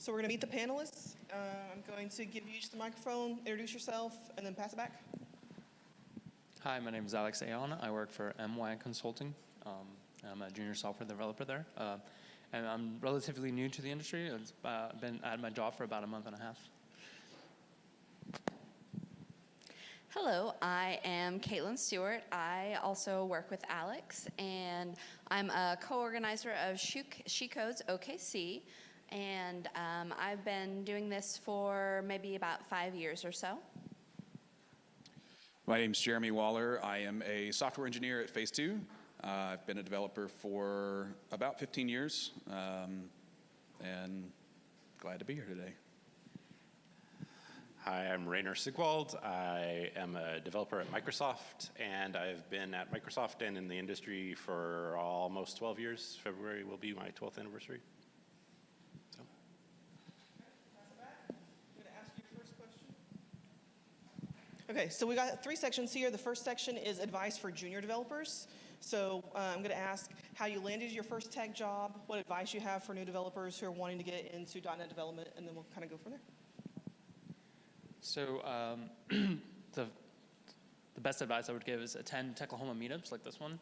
So we're going to meet the panelists. I'm going to give you each the microphone, introduce yourself, and then pass it back. Hi, my name is Alex Ayon. I work for MY Consulting. I'm a junior software developer there. And I'm relatively new to the industry. I've been at my job for about a month and a half. Hello, I am Caitlin Stewart. I also work with Alex, and I'm a co-organizer of She Codes OKC. And I've been doing this for maybe about 5 years or so. My name's Jeremy Waller. I am a software engineer at Phase 2. I've been a developer for about 15 years, and glad to be here today. Hi, I'm Rainer Sigwald. I am a developer at Microsoft, and I've been at Microsoft and in the industry for almost 12 years. February will be my 12th anniversary. So. I'm going to ask you your first question. Okay, so we got 3 sections here. The first section is advice for junior developers. So I'm going to ask how you landed your first tech job, what advice you have for new developers who are wanting to get into .NET development, and then we'll kind of go from there. So the best advice I would give is attend Techlahoma meetups like this one.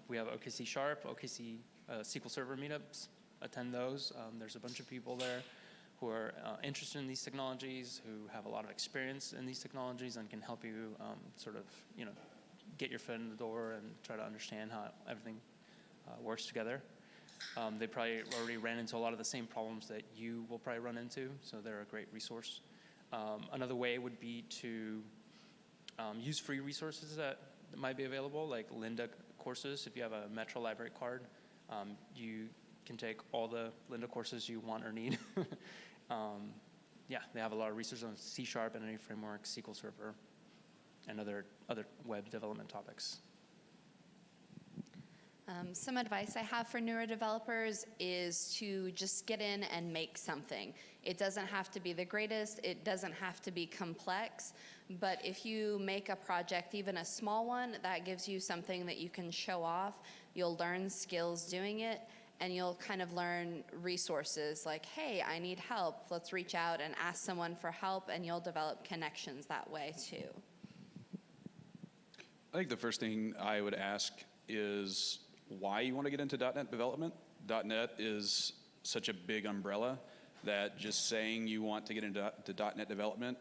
We have OKC Sharp, OKC SQL Server meetups. Attend those. There's a bunch of people there who are interested in these technologies, who have a lot of experience in these technologies, and can help you get your foot in the door and try to understand how everything works together. They probably already ran into a lot of the same problems that you will probably run into, so they're a great resource. Another way would be to use free resources that might be available, like Lynda courses. If you have a Metro Library card, you can take all the Lynda courses you want or need. They have a lot of research on C# and any framework, SQL Server, and other web development topics. Some advice I have for newer developers is to just get in and make something. It doesn't have to be the greatest, it doesn't have to be complex, but if you make a project, even a small one, that gives you something that you can show off. You'll learn skills doing it, and you'll kind of learn resources like, hey, I need help. Let's reach out and ask someone for help, and you'll develop connections that way too. I think the first thing I would ask is why you want to get into .NET development. .NET is such a big umbrella that just saying you want to get into .NET development,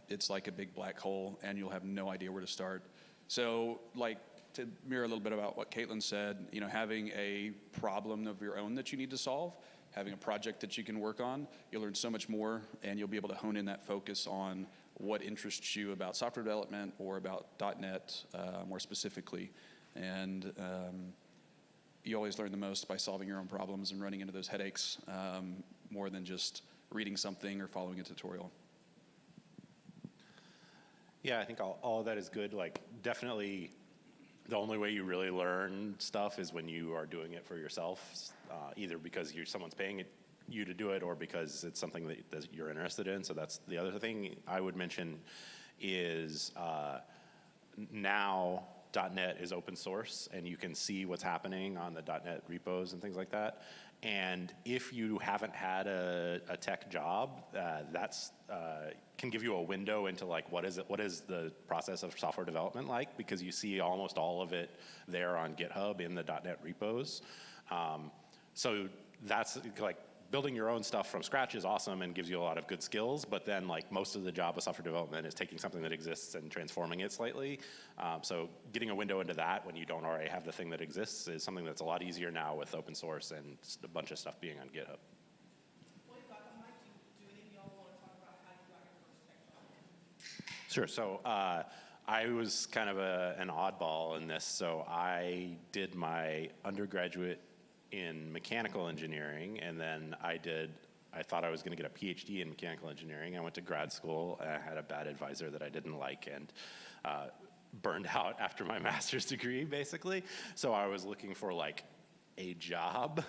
it's like a big black hole, and you'll have no idea where to start. So, to mirror a little bit about what Caitlin said, having a problem of your own that you need to solve, having a project that you can work on, you'll learn so much more, and you'll be able to hone in that focus on what interests you about software development or about .NET more specifically. And you always learn the most by solving your own problems and running into those headaches more than just reading something or following a tutorial. Yeah, I think all of that is good. Definitely the only way you really learn stuff is when you are doing it for yourself, either because someone's paying you to do it or because it's something that you're interested in. So that's the other thing I would mention is now .NET is open source, and you can see what's happening on the .NET repos and things like that. And if you haven't had a tech job, that's can give you a window into what is the process of software development like, because you see almost all of it there on GitHub in the .NET repos. So that's building your own stuff from scratch is awesome and gives you a lot of good skills, but then most of the job of software development is taking something that exists and transforming it slightly. So getting a window into that when you don't already have the thing that exists is something that's a lot easier now with open source and a bunch of stuff being on GitHub. Well, you got the mic. Do any of y'all want to talk about how you got your first tech job? Sure. So I was kind of an oddball in this. So I did my undergraduate in mechanical engineering, and then I thought I was going to get a PhD in mechanical engineering. I went to grad school, and I had a bad advisor that I didn't like, and burned out after my master's degree, basically. So I was looking for a job,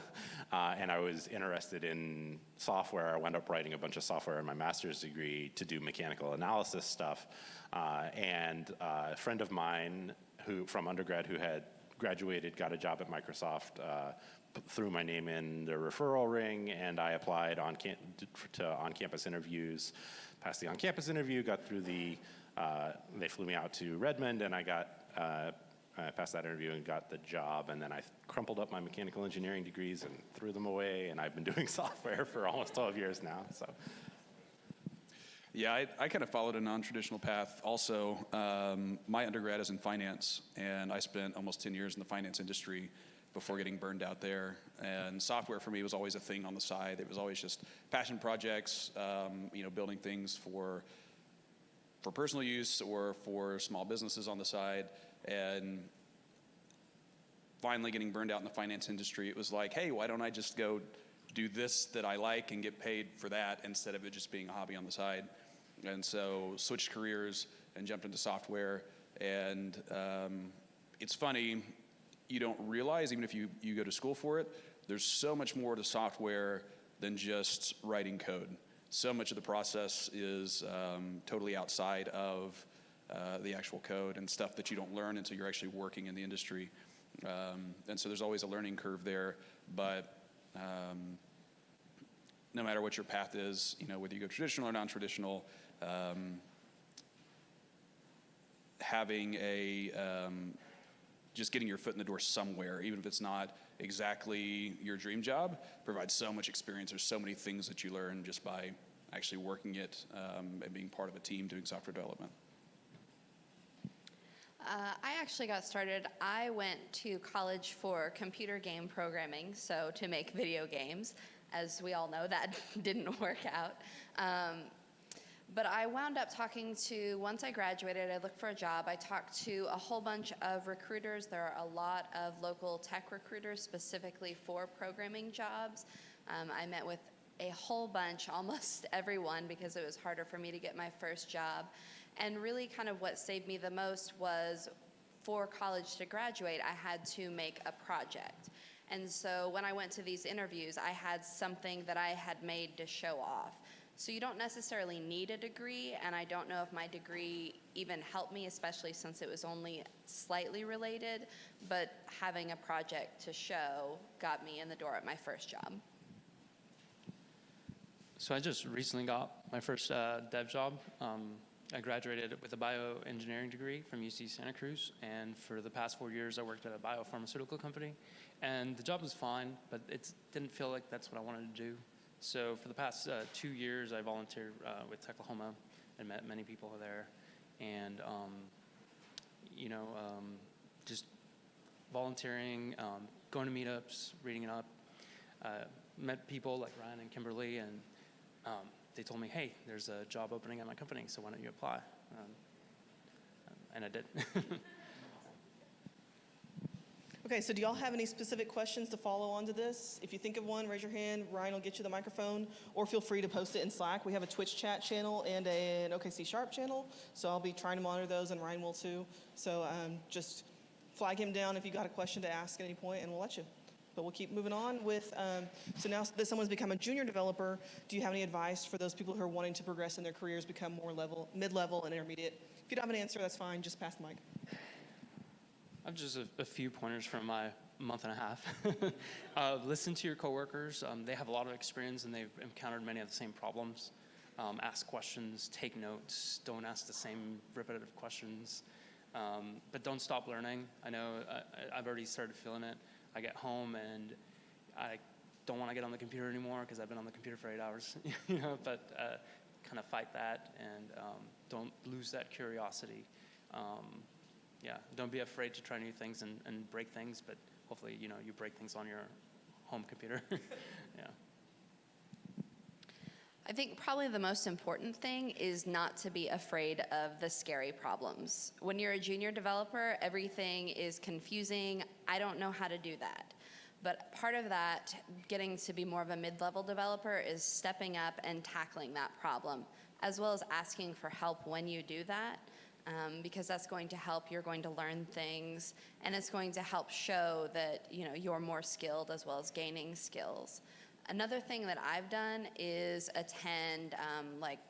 and I was interested in software. I wound up writing a bunch of software in my master's degree to do mechanical analysis stuff, and a friend of mine from undergrad who had graduated, got a job at Microsoft, threw my name in the referral ring, and I applied to on-campus interviews, passed the on-campus interview, got through the, they flew me out to Redmond, and I passed that interview and got the job, and then I crumpled up my mechanical engineering degrees and threw them away, and I've been doing software for almost 12 years now, so. Yeah, I kind of followed a non-traditional path also. My undergrad is in finance, and I spent almost 10 years in the finance industry before getting burned out there. And software for me was always a thing on the side. It was always just passion projects, building things for personal use or for small businesses on the side. And finally getting burned out in the finance industry, it was like, hey, why don't I just go do this that I like and get paid for that instead of it just being a hobby on the side? And so switched careers and jumped into software. And it's funny, you don't realize, even if you go to school for it, there's so much more to software than just writing code. So much of the process is totally outside of the actual code and stuff that you don't learn until you're actually working in the industry. And so there's always a learning curve there, but no matter what your path is, whether you go traditional or non-traditional, having just getting your foot in the door somewhere, even if it's not exactly your dream job, provides so much experience. There's so many things that you learn just by actually working it and being part of a team doing software development. I actually got started, I went to college for computer game programming, so to make video games. As we all know, that didn't work out. But I wound up talking to, once I graduated, I looked for a job. I talked to a whole bunch of recruiters. There are a lot of local tech recruiters specifically for programming jobs. I met with a whole bunch, almost everyone, because it was harder for me to get my first job. And really kind of what saved me the most was for college to graduate, I had to make a project. And so when I went to these interviews, I had something that I had made to show off. So you don't necessarily need a degree, and I don't know if my degree even helped me, especially since it was only slightly related, but having a project to show got me in the door at my first job. So I just recently got my first dev job. I graduated with a bioengineering degree from UC Santa Cruz, and for the past 4 years I worked at a biopharmaceutical company. And the job was fine, but it didn't feel like that's what I wanted to do. So for the past 2 years I volunteered with Techlahoma and met many people there. And, just volunteering, going to meetups, reading up, met people like Ryan and Kimberly, and they told me, hey, there's a job opening at my company, so why don't you apply? And I did. Okay, so do y'all have any specific questions to follow on to this? If you think of one, raise your hand. Ryan will get you the microphone, or feel free to post it in Slack. We have a Twitch chat channel and an OKC Sharp channel, so I'll be trying to monitor those, and Ryan will too. So just flag him down if you got a question to ask at any point, and we'll let you. But we'll keep moving on with, so now that someone's become a junior developer, do you have any advice for those people who are wanting to progress in their careers, become more mid-level and intermediate? If you don't have an answer, that's fine, just pass the mic. I have just a few pointers from my month and a half. Listen to your coworkers. They have a lot of experience and they've encountered many of the same problems. Ask questions, take notes, don't ask the same repetitive questions. But don't stop learning. I know I've already started feeling it. I get home and I don't want to get on the computer anymore because I've been on the computer for 8 hours, but kind of fight that and don't lose that curiosity. Don't be afraid to try new things and break things, but hopefully, you break things on your home computer. Yeah. I think probably the most important thing is not to be afraid of the scary problems. When you're a junior developer, everything is confusing. I don't know how to do that. But part of that, getting to be more of a mid-level developer, is stepping up and tackling that problem, as well as asking for help when you do that, because that's going to help. You're going to learn things, and it's going to help show that you're more skilled as well as gaining skills. Another thing that I've done is attend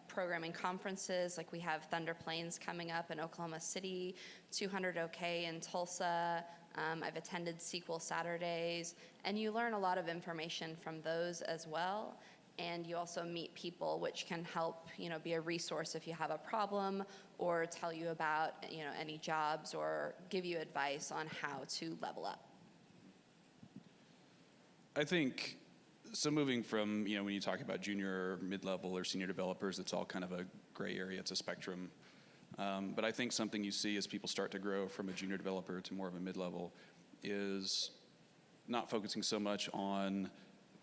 programming conferences. Like we have Thunder Plains coming up in Oklahoma City, 200 OK in Tulsa. I've attended SQL Saturdays, and you learn a lot of information from those as well. And you also meet people, which can help, be a resource if you have a problem, or tell you about, any jobs, or give you advice on how to level up. I think, so moving from, when you talk about junior, mid-level, or senior developers, it's all kind of a gray area. It's a spectrum. But I think something you see as people start to grow from a junior developer to more of a mid-level is not focusing so much on,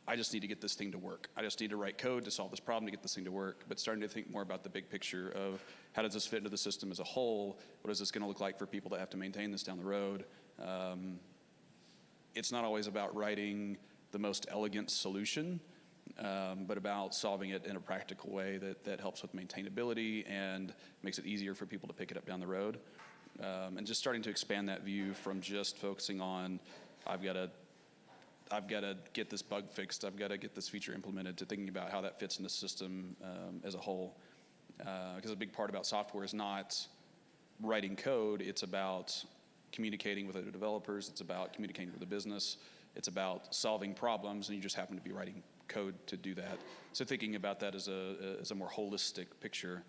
I just need to get this thing to work. I just need to write code to solve this problem to get this thing to work, but starting to think more about the big picture of how does this fit into the system as a whole? What is this going to look like for people that have to maintain this down the road? It's not always about writing the most elegant solution, but about solving it in a practical way that helps with maintainability and makes it easier for people to pick it up down the road. And just starting to expand that view from just focusing on, I've got to get this bug fixed, I've got to get this feature implemented, to thinking about how that fits in the system as a whole. Because a big part about software is not writing code, it's about communicating with other developers, it's about communicating with the business, it's about solving problems, and you just happen to be writing code to do that. So thinking about that as a more holistic picture.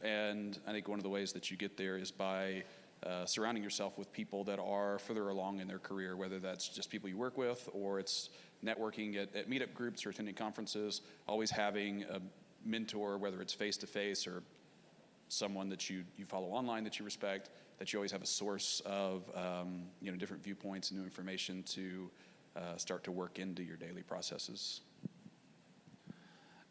And I think one of the ways that you get there is by surrounding yourself with people that are further along in their career, whether that's just people you work with or it's networking at meetup groups or attending conferences, always having a mentor, whether it's face-to-face or someone that you follow online that you respect, that you always have a source of different viewpoints and new information to start to work into your daily processes.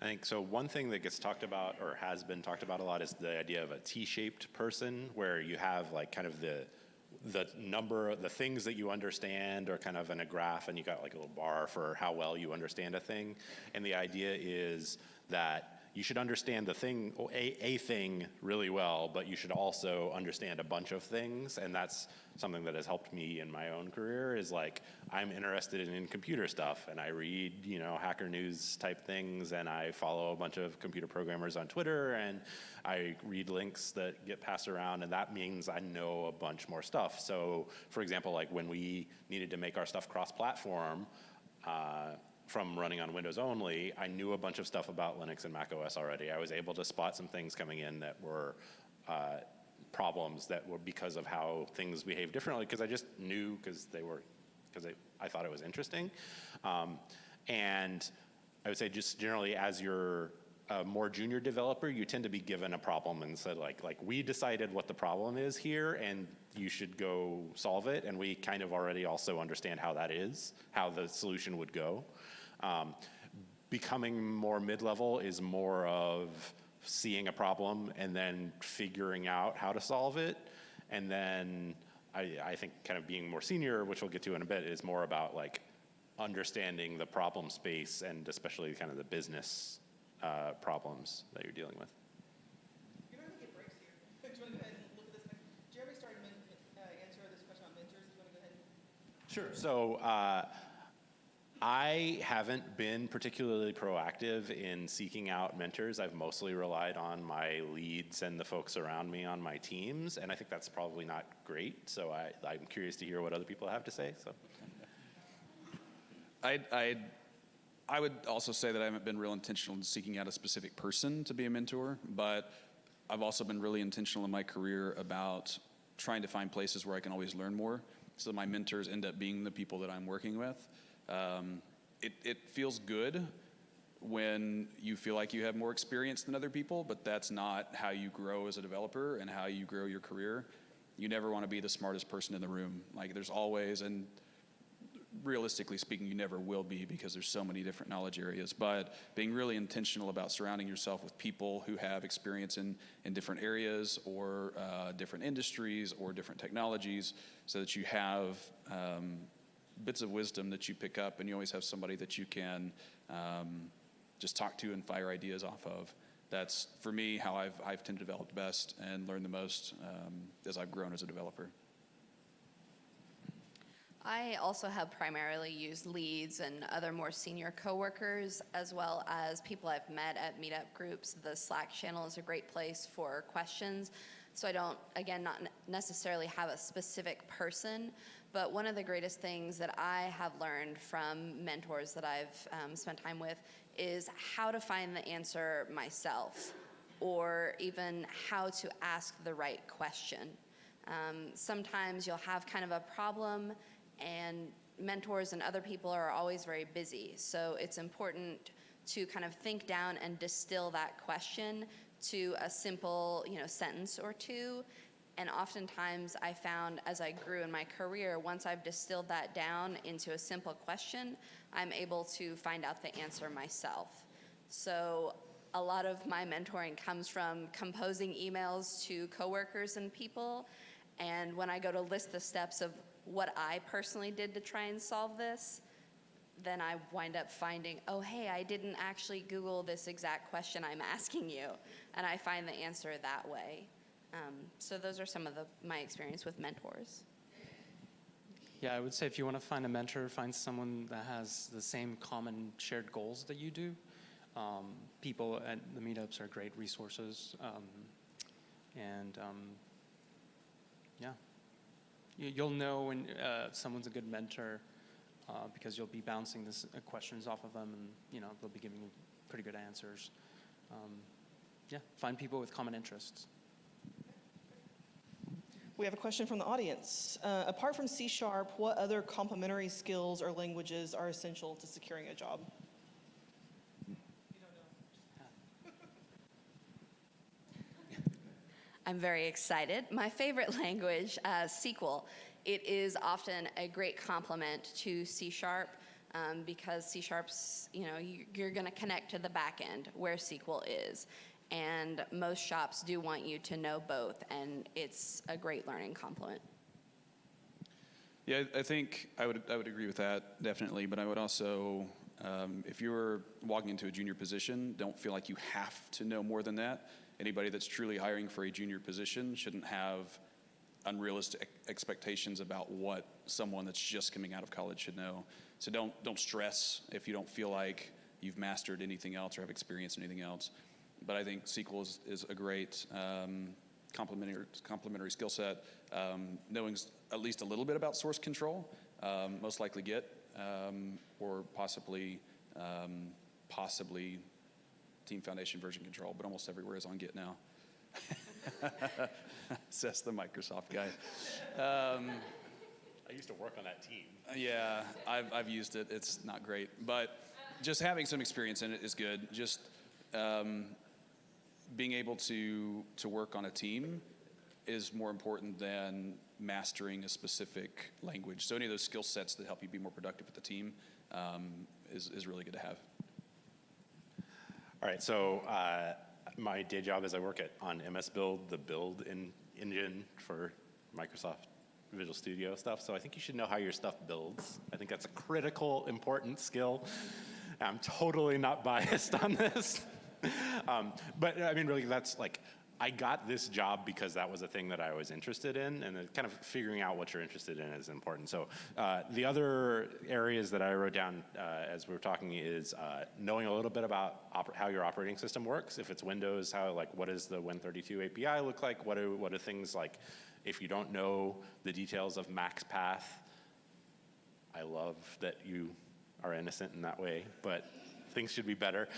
I think so. One thing that gets talked about, or has been talked about a lot, is the idea of a T-shaped person, where you have like kind of the number, the things that you understand are kind of in a graph, and you got like a little bar for how well you understand a thing. And the idea is that you should understand the thing, a thing really well, but you should also understand a bunch of things. And that's something that has helped me in my own career, is like, I'm interested in computer stuff, and I read, Hacker News type things, and I follow a bunch of computer programmers on Twitter, and I read links that get passed around, and that means I know a bunch more stuff. So for example, like when we needed to make our stuff cross-platform, from running on Windows only, I knew a bunch of stuff about Linux and Mac OS already. I was able to spot some things coming in that were problems that were because of how things behave differently, because I just knew, because I thought it was interesting. And I would say just generally, as you're a more junior developer, you tend to be given a problem and said like we decided what the problem is here, and you should go solve it. And we kind of already also understand how that is, how the solution would go. Becoming more mid-level is more of seeing a problem and then figuring out how to solve it. And then I think kind of being more senior, which we'll get to in a bit, is more about like understanding the problem space, and especially kind of the business problems that you're dealing with. You're not going to get breaks here. Do you want to go ahead and look at this? Jeremy started to answer this question about mentors. Do you want to go ahead and? Sure. So I haven't been particularly proactive in seeking out mentors. I've mostly relied on my leads and the folks around me on my teams, and I think that's probably not great. So I'm curious to hear what other people have to say. So I would also say that I haven't been real intentional in seeking out a specific person to be a mentor, but I've also been really intentional in my career about trying to find places where I can always learn more. So my mentors end up being the people that I'm working with. It feels good when you feel like you have more experience than other people, but that's not how you grow as a developer and how you grow your career. You never want to be the smartest person in the room. Like, there's always, and realistically speaking, you never will be, because there's so many different knowledge areas, but being really intentional about surrounding yourself with people who have experience in different areas or different industries or different technologies, so that you have bits of wisdom that you pick up, and you always have somebody that you can just talk to and fire ideas off of. That's, for me, how I've tended to develop best and learn the most as I've grown as a developer. I also have primarily used leads and other more senior coworkers, as well as people I've met at meetup groups. The Slack channel is a great place for questions. So I don't, again, not necessarily have a specific person, But one of the greatest things that I have learned from mentors that I've spent time with is how to find the answer myself, or even how to ask the right question. Sometimes you'll have kind of a problem, and mentors and other people are always very busy. So it's important to kind of think down and distill that question to a simple, sentence or two. And oftentimes I found as I grew in my career, once I've distilled that down into a simple question, I'm able to find out the answer myself. So a lot of my mentoring comes from composing emails to coworkers and people. And when I go to list the steps of what I personally did to try and solve this, then I wind up finding, oh, hey, I didn't actually Google this exact question I'm asking you. And I find the answer that way. So those are some of my experience with mentors. Yeah, I would say if you want to find a mentor, find someone that has the same common shared goals that you do. People at the meetups are great resources. Yeah. You'll know when someone's a good mentor because you'll be bouncing questions off of them, and they'll be giving you pretty good answers. Find people with common interests. We have a question from the audience. Apart from C#, what other complementary skills or languages are essential to securing a job? I'm very excited. My favorite language, SQL. It is often a great complement to C#, because C#'s, you're going to connect to the back end where SQL is. And most shops do want you to know both, and it's a great learning complement. Yeah, I think I would agree with that, definitely. But I would also, if you're walking into a junior position, don't feel like you have to know more than that. Anybody that's truly hiring for a junior position shouldn't have unrealistic expectations about what someone that's just coming out of college should know. So don't stress if you don't feel like you've mastered anything else or have experience in anything else. But I think SQL is a great complementary skill set. Knowing at least a little bit about source control, most likely Git, or possibly Team Foundation version control, but almost everywhere is on Git now. Says the Microsoft guy. I used to work on that team. Yeah, I've used it. It's not great, but just having some experience in it is good. Just being able to work on a team is more important than mastering a specific language. So any of those skill sets that help you be more productive with the team is really good to have. All right, so my day job is I work on MS Build, the build engine for Microsoft Visual Studio stuff. So I think you should know how your stuff builds. I think that's a critical, important skill. I'm totally not biased on this. But I mean, really, that's like, I got this job because that was a thing that I was interested in, and kind of figuring out what you're interested in is important. So the other areas that I wrote down as we were talking is knowing a little bit about how your operating system works. If it's Windows, what does the Win32 API look like? What are things like, if you don't know the details of Max Path? I love that you are innocent in that way, but things should be better.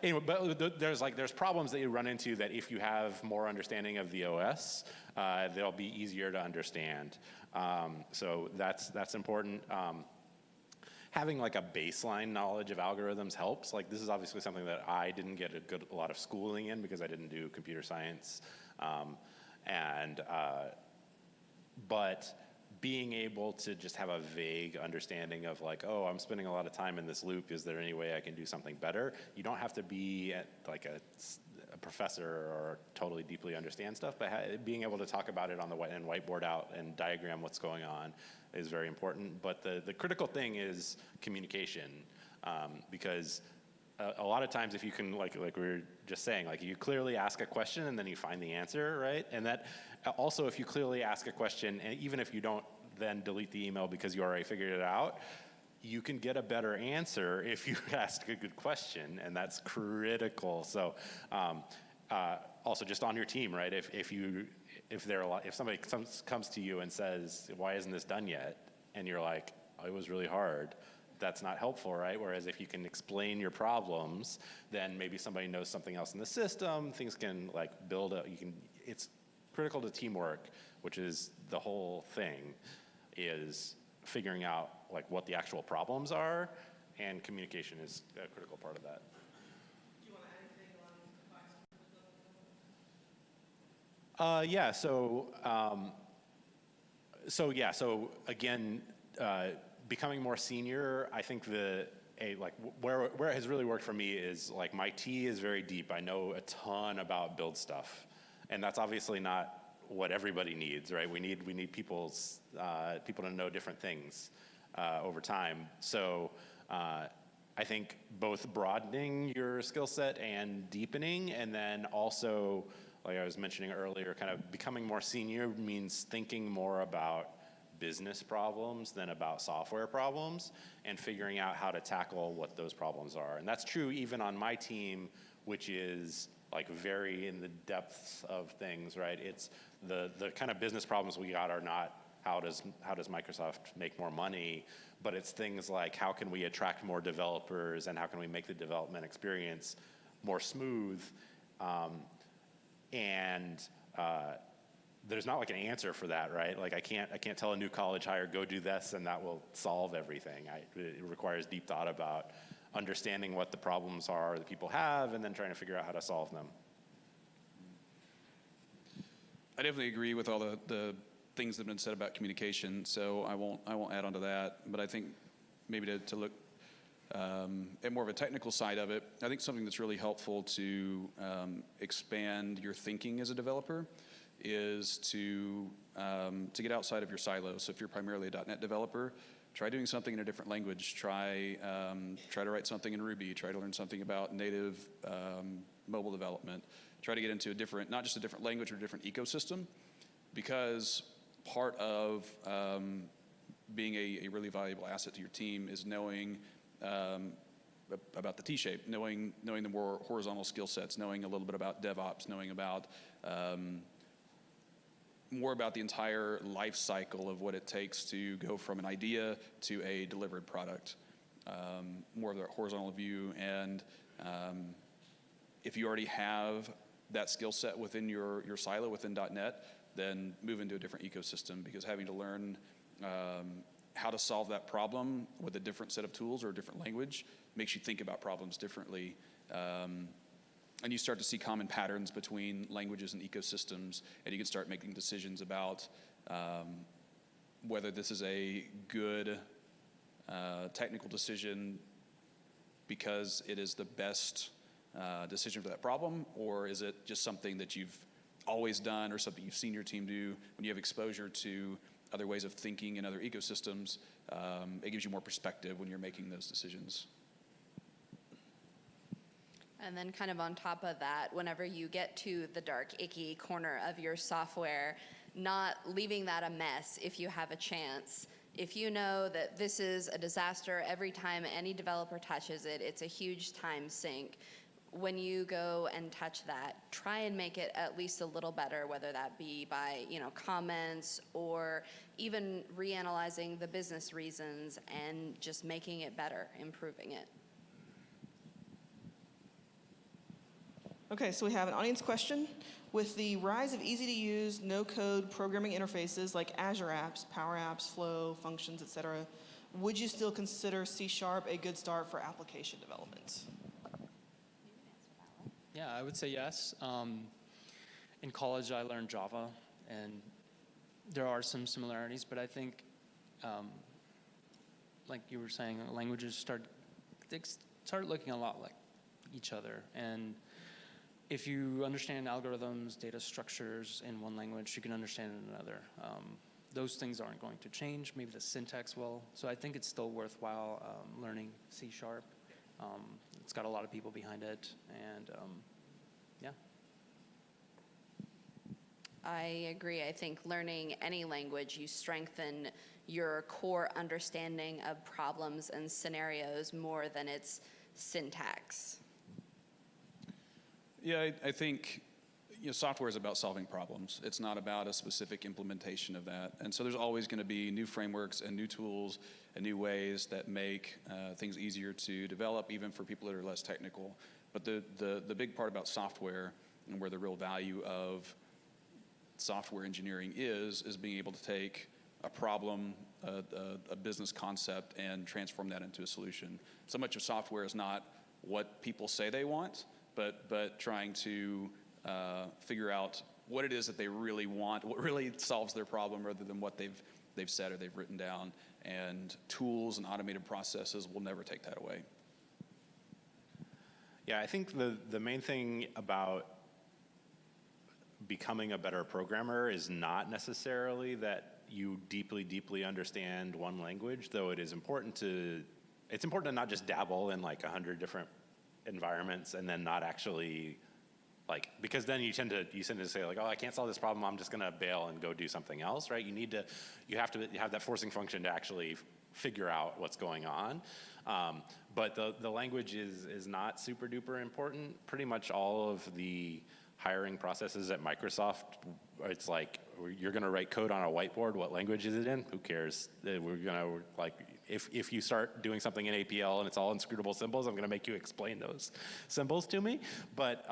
Anyway, but there's problems that you run into that if you have more understanding of the OS, they'll be easier to understand. So that's important. Having like a baseline knowledge of algorithms helps. Like, this is obviously something that I didn't get a lot of schooling in because I didn't do computer science. But being able to just have a vague understanding of like, oh, I'm spending a lot of time in this loop. Is there any way I can do something better? You don't have to be like a professor or totally deeply understand stuff, but being able to talk about it on the and whiteboard out and diagram what's going on is very important. But the critical thing is communication, because a lot of times if you can, like we were just saying, like you clearly ask a question and then you find the answer, right? And that also, if you clearly ask a question, and even if you don't then delete the email because you already figured it out, you can get a better answer if you ask a good question, and that's critical. So also just on your team, right? If somebody comes to you and says, why isn't this done yet? and you're like, oh, it was really hard, that's not helpful, right? Whereas if you can explain your problems, then maybe somebody knows something else in the system, things can like build up, it's critical to teamwork, which is the whole thing, is figuring out like what the actual problems are, and communication is a critical part of that. Do you want to add anything on advice? So again, becoming more senior, I think where it has really worked for me is like my T is very deep. I know a ton about build stuff, and that's obviously not what everybody needs, right? We need people to know different things over time. So I think both broadening your skill set and deepening, and then also, like I was mentioning earlier, kind of becoming more senior means thinking more about business problems than about software problems, and figuring out how to tackle what those problems are. And that's true even on my team, which is like very in the depths of things, right? It's the kind of business problems we got are not how does Microsoft make more money, but it's things like how can we attract more developers, and how can we make the development experience more smooth. There's not like an answer for that, right? Like I can't tell a new college hire, go do this and that will solve everything. It requires deep thought about understanding what the problems are that people have, and then trying to figure out how to solve them. I definitely agree with all the things that have been said about communication, so I won't add on to that. But I think maybe to look at more of a technical side of it, I think something that's really helpful to expand your thinking as a developer is to get outside of your silo. So if you're primarily a .NET developer, try doing something in a different language. Try to write something in Ruby. Try to learn something about native mobile development. Try to get into not just a different language or a different ecosystem, because part of being a really valuable asset to your team is knowing about the T-shape, knowing the more horizontal skill sets, knowing a little bit about DevOps, knowing about more about the entire life cycle of what it takes to go from an idea to a delivered product. More of the horizontal view, and if you already have that skill set within your silo within .NET, then move into a different ecosystem, because having to learn how to solve that problem with a different set of tools or a different language makes you think about problems differently. And you start to see common patterns between languages and ecosystems, and you can start making decisions about whether this is a good technical decision because it is the best decision for that problem, or is it just something that you've always done or something you've seen your team do. When you have exposure to other ways of thinking in other ecosystems, it gives you more perspective when you're making those decisions. And then kind of on top of that, whenever you get to the dark, icky corner of your software, not leaving that a mess if you have a chance. If you know that this is a disaster every time any developer touches it, it's a huge time sink. When you go and touch that, try and make it at least a little better, whether that be by, comments or even reanalyzing the business reasons and just making it better, improving it. Okay, so we have an audience question. With the rise of easy-to-use, no-code programming interfaces like Azure Apps, Power Apps, Flow, Functions, etc., would you still consider C# a good start for application development? Yeah, I would say yes. In college, I learned Java, and there are some similarities, but I think, like you were saying, languages start looking a lot like each other. And if you understand algorithms, data structures in one language, you can understand it in another. Those things aren't going to change. Maybe the syntax will. So I think it's still worthwhile learning C#. It's got a lot of people behind it, and yeah. I agree. I think learning any language, you strengthen your core understanding of problems and scenarios more than its syntax. Yeah, I think, software is about solving problems. It's not about a specific implementation of that. And so there's always going to be new frameworks and new tools and new ways that make things easier to develop, even for people that are less technical. But the big part about software and where the real value of software engineering is being able to take a problem, a business concept, and transform that into a solution. So much of software is not what people say they want, but trying to figure out what it is that they really want, what really solves their problem, rather than what they've said or they've written down. And tools and automated processes will never take that away. Yeah, I think the main thing about becoming a better programmer is not necessarily that you deeply understand one language, though it's important to not just dabble in like 100 different environments and then not actually because then you tend to say like, oh, I can't solve this problem, I'm just going to bail and go do something else, right? You have to have that forcing function to actually figure out what's going on. But the language is not super duper important. Pretty much all of the hiring processes at Microsoft, it's like, you're going to write code on a whiteboard. What language is it in? Who cares? If you start doing something in APL and it's all inscrutable symbols, I'm going to make you explain those symbols to me. But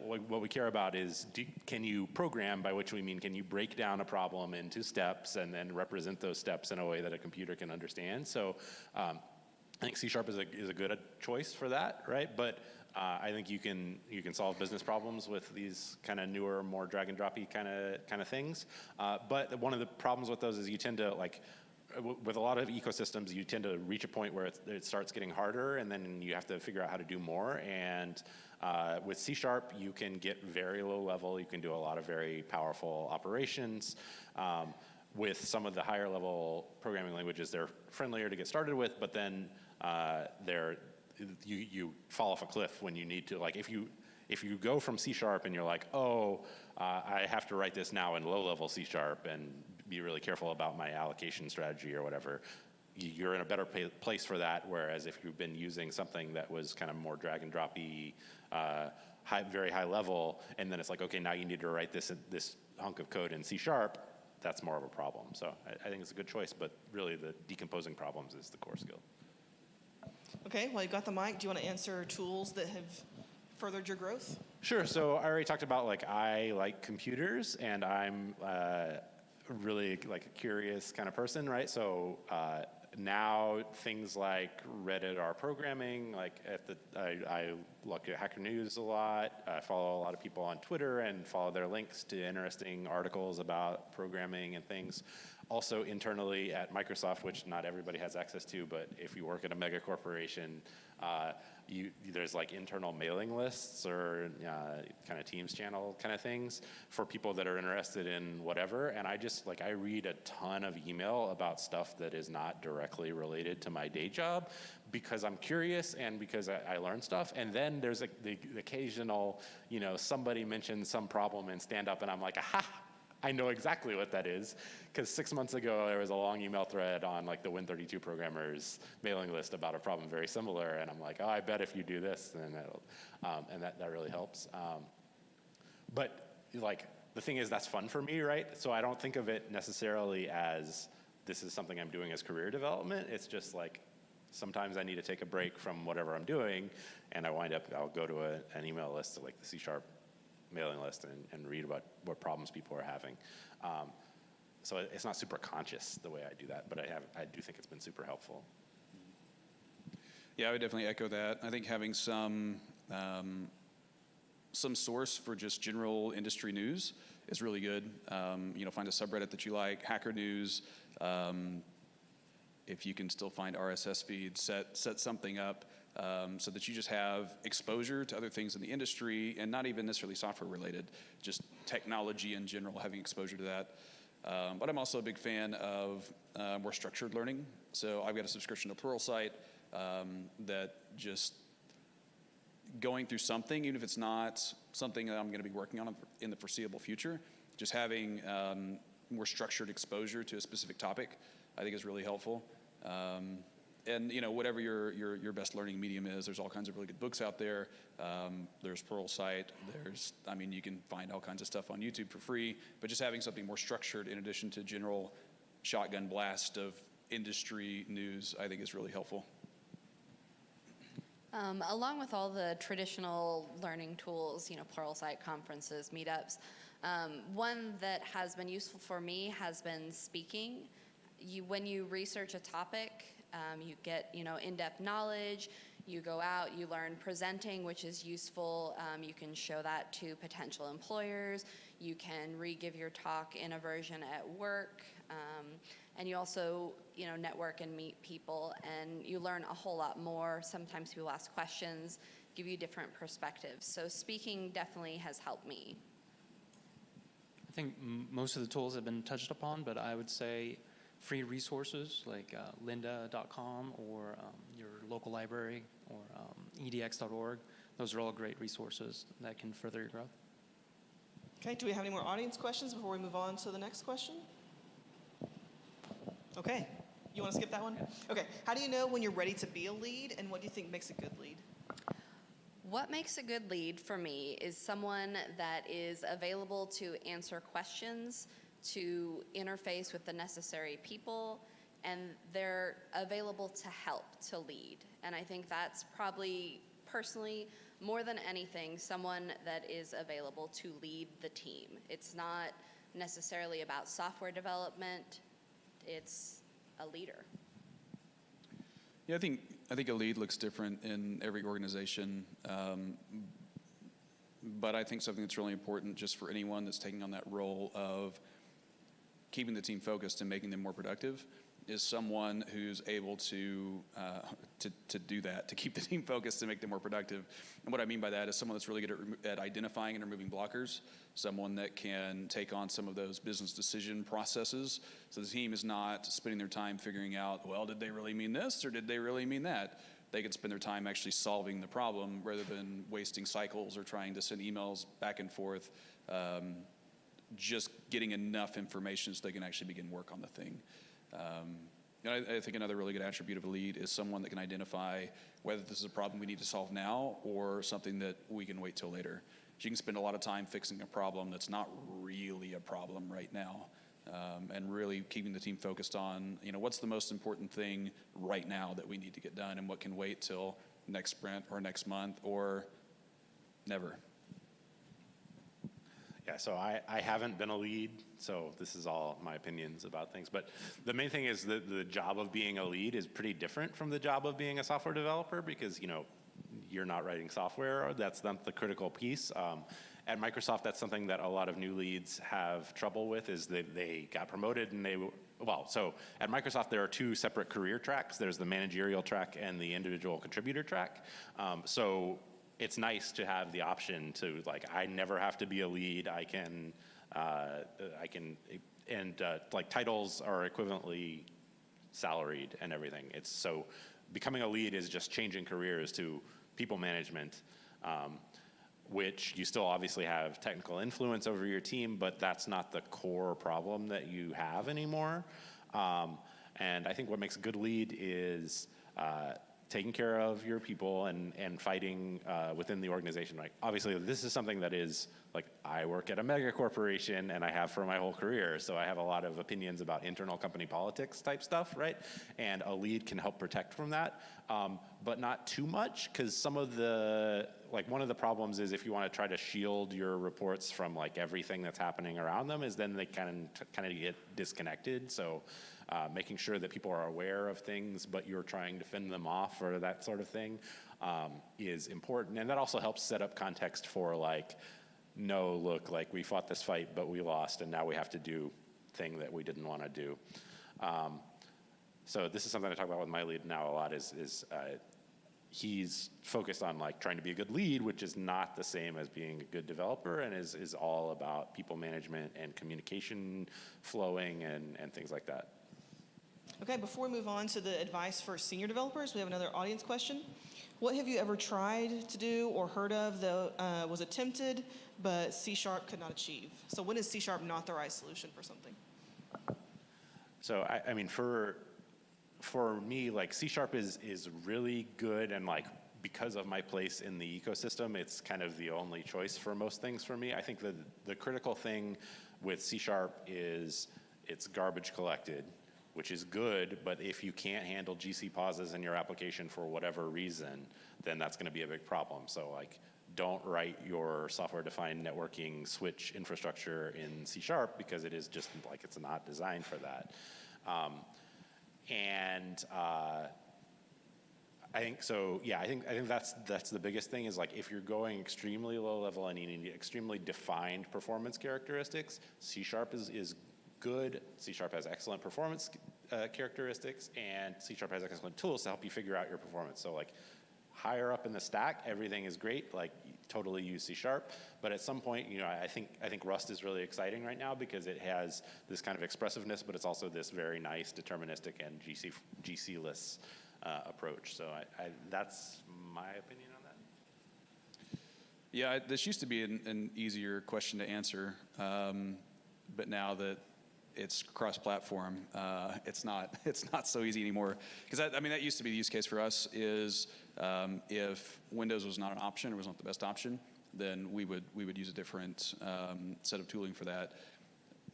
what we care about is, can you program, by which we mean, can you break down a problem into steps and then represent those steps in a way that a computer can understand? So I think C# is a good choice for that, right? But I think you can solve business problems with these kind of newer, more drag and droppy kind of things. But one of the problems with those is you tend to with a lot of ecosystems, you tend to reach a point where it starts getting harder, and then you have to figure out how to do more. And with C#, you can get very low level. You can do a lot of very powerful operations. With some of the higher level programming languages, they're friendlier to get started with, but then you fall off a cliff when you need to. Like if you go from C# and you're like, oh, I have to write this now in low level C# and be really careful about my allocation strategy or whatever, you're in a better place for that. Whereas if you've been using something that was kind of more drag and droppy, very high level, and then it's like, okay, now you need to write this hunk of code in C#, that's more of a problem. So I think it's a good choice, but really the decomposing problems is the core skill. Okay, well, you got the mic. Do you want to answer tools that have furthered your growth? Sure. So I already talked about I like computers, and I'm really a curious kind of person, right? So now things like Reddit are programming. I look at Hacker News a lot. I follow a lot of people on Twitter and follow their links to interesting articles about programming and things. Also internally at Microsoft, which not everybody has access to, but if you work at a mega corporation, there's internal mailing lists or kind of Teams channel kind of things for people that are interested in whatever. And I read a ton of email about stuff that is not directly related to my day job because I'm curious and because I learn stuff. And then there's the occasional, somebody mentions some problem in stand up and I'm like, aha, I know exactly what that is, because 6 months ago there was a long email thread on the Win32 programmers mailing list about a problem very similar, and I'm like, oh, I bet if you do this, then that'll, and that really helps. But the thing is, that's fun for me, right? So I don't think of it necessarily as this is something I'm doing as career development. It's just sometimes I need to take a break from whatever I'm doing, and I'll go to an email list like the C# mailing list and read about what problems people are having. So it's not super conscious the way I do that, but I do think it's been super helpful. Yeah, I would definitely echo that. I think having some source for just general industry news is really good. Find a subreddit that you like, Hacker News. If you can still find RSS feeds, set something up. So that you just have exposure to other things in the industry, and not even necessarily software related, just technology in general, having exposure to that. But I'm also a big fan of more structured learning. So I've got a subscription to Pluralsight that just going through something, even if it's not something that I'm going to be working on in the foreseeable future, just having more structured exposure to a specific topic, I think is really helpful. And whatever your best learning medium is, there's all kinds of really good books out there. There's Pluralsight. You can find all kinds of stuff on YouTube for free. But just having something more structured in addition to general shotgun blast of industry news, I think is really helpful. Along with all the traditional learning tools, Pluralsight, conferences, meetups, one that has been useful for me has been speaking. When you research a topic, you get, in-depth knowledge. You go out, you learn presenting, which is useful. You can show that to potential employers. You can re-give your talk in a version at work. And you also, network and meet people, and you learn a whole lot more. Sometimes people ask questions, give you different perspectives. So speaking definitely has helped me. I think most of the tools have been touched upon, but I would say free resources like lynda.com or your local library or edx.org. Those are all great resources that can further your growth. Okay, do we have any more audience questions before we move on to the next question? Okay, you want to skip that one? Okay, how do you know when you're ready to be a lead, and what do you think makes a good lead? What makes a good lead for me is someone that is available to answer questions, to interface with the necessary people, and they're available to help to lead. And I think that's probably, personally, more than anything, someone that is available to lead the team. It's not necessarily about software development, it's a leader. Yeah, I think a lead looks different in every organization, but I think something that's really important just for anyone that's taking on that role of keeping the team focused and making them more productive is someone who's able to do that, to keep the team focused and make them more productive. And what I mean by that is someone that's really good at identifying and removing blockers, someone that can take on some of those business decision processes, so the team is not spending their time figuring out, well, did they really mean this or did they really mean that? They can spend their time actually solving the problem rather than wasting cycles or trying to send emails back and forth, just getting enough information so they can actually begin work on the thing. I think another really good attribute of a lead is someone that can identify whether this is a problem we need to solve now or something that we can wait till later. So you can spend a lot of time fixing a problem that's not really a problem right now, and really keeping the team focused on, what's the most important thing right now that we need to get done and what can wait till next sprint or next month or never. Yeah, so I haven't been a lead, so this is all my opinions about things. But the main thing is that the job of being a lead is pretty different from the job of being a software developer because, you're not writing software. That's not the critical piece. At Microsoft, that's something that a lot of new leads have trouble with is they got promoted and so at Microsoft, there are two separate career tracks. There's the managerial track and the individual contributor track. So it's nice to have the option to I never have to be a lead. I can titles are equivalently salaried and everything. It's so becoming a lead is just changing careers to people management, which you still obviously have technical influence over your team, but that's not the core problem that you have anymore. And I think what makes a good lead is taking care of your people and fighting within the organization. Obviously, this is something that is I work at a mega corporation and I have for my whole career, so I have a lot of opinions about internal company politics type stuff, right? And a lead can help protect from that, but not too much, because some of the one of the problems is if you want to try to shield your reports from everything that's happening around them, is then they kind of get disconnected. So making sure that people are aware of things, but you're trying to fend them off or that sort of thing is important. And that also helps set up context for no, look, we fought this fight, but we lost, and now we have to do thing that we didn't want to do. So this is something I talk about with my lead now a lot is he's focused on trying to be a good lead, which is not the same as being a good developer, and is all about people management and communication flowing and things like that. Okay, before we move on to the advice for senior developers, we have another audience question. What have you ever tried to do or heard of that was attempted, but C# could not achieve? So when is C# not the right solution for something? So I mean, for for me, like C# is really good, and like because of my place in the ecosystem, it's kind of the only choice for most things for me. I think the critical thing with C# is it's garbage collected, which is good, but if you can't handle GC pauses in your application for whatever reason, then that's going to be a big problem. So like, don't write your software-defined networking switch infrastructure in C# because it is just like, it's not designed for that. I think so. Yeah, I think that's the biggest thing is like if you're going extremely low level and you need extremely defined performance characteristics, C# is good. C# has excellent performance characteristics, and C# has excellent tools to help you figure out your performance. So like higher up in the stack, everything is great. Like totally use C#. But at some point, you know, I think Rust is really exciting right now because it has this kind of expressiveness, but it's also this very nice deterministic and GC-less approach. So that's my opinion on that. Yeah, this used to be an easier question to answer, but now that it's cross-platform, it's not so easy anymore. Because I mean, that used to be the use case for us is if Windows was not an option or was not the best option, then we would use a different set of tooling for that.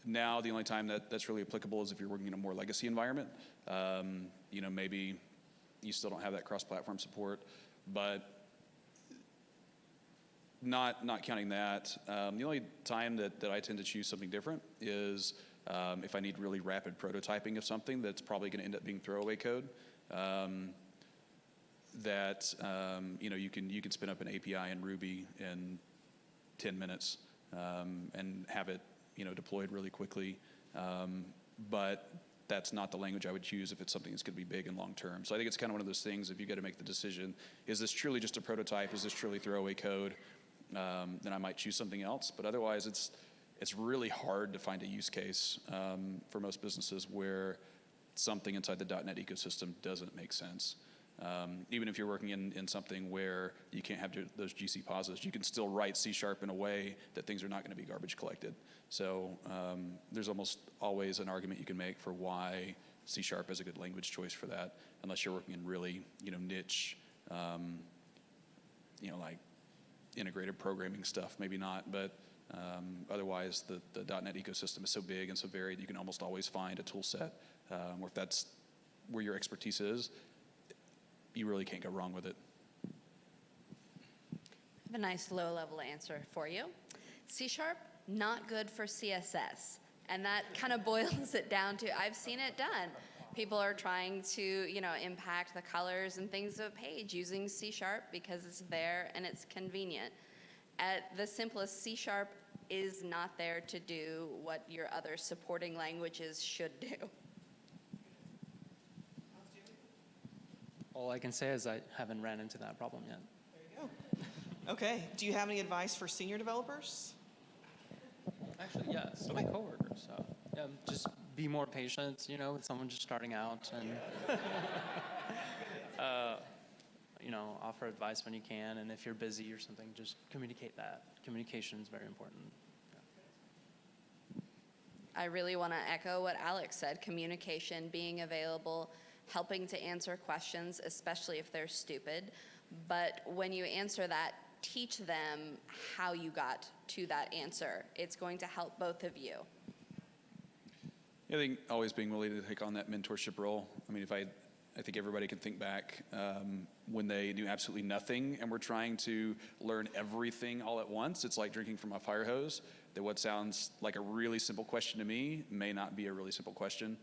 Now the only time that's really applicable is if you're working in a more legacy environment. You know, maybe you still don't have that cross-platform support, but not counting that, the only time that I tend to choose something different is if I need really rapid prototyping of something that's probably going to end up being throwaway code. You know, you can spin up an API in Ruby in 10 minutes and have it, you know, deployed really quickly. But that's not the language I would choose if it's something that's going to be big and long term. So I think it's kind of one of those things, if you got to make the decision, is this truly just a prototype? Is this truly throwaway code? Then I might choose something else. But otherwise, it's really hard to find a use case for most businesses where something inside the .NET ecosystem doesn't make sense. Even if you're working in something where you can't have those GC pauses, you can still write C# in a way that things are not going to be garbage collected. So there's almost always an argument you can make for why C# is a good language choice for that, unless you're working in really, you know, niche, you know, like integrated programming stuff, maybe not, but otherwise the .NET ecosystem is so big and so varied, you can almost always find a tool set where if that's where your expertise is, you really can't go wrong with it. I have a nice low-level answer for you. C#, not good for CSS. And that kind of boils it down to, I've seen it done. People are trying to, you know, impact the colors and things of a page using C# because it's there and it's convenient. At the simplest, C# is not there to do what your other supporting languages should do. All I can say is I haven't ran into that problem yet. There you go. Okay, do you have any advice for senior developers? Actually, yes, my coworkers. So yeah, just be more patient, you know, with someone just starting out, and you know, offer advice when you can, and if you're busy or something, just communicate that. Communication is very important. I really want to echo what Alex said, communication, being available, helping to answer questions, especially if they're stupid. But when you answer that, teach them how you got to that answer. It's going to help both of you. I think always being willing to take on that mentorship role. I mean, I think everybody can think back when they knew absolutely nothing and were trying to learn everything all at once. It's like drinking from a fire hose, that what sounds like a really simple question to me may not be a really simple question.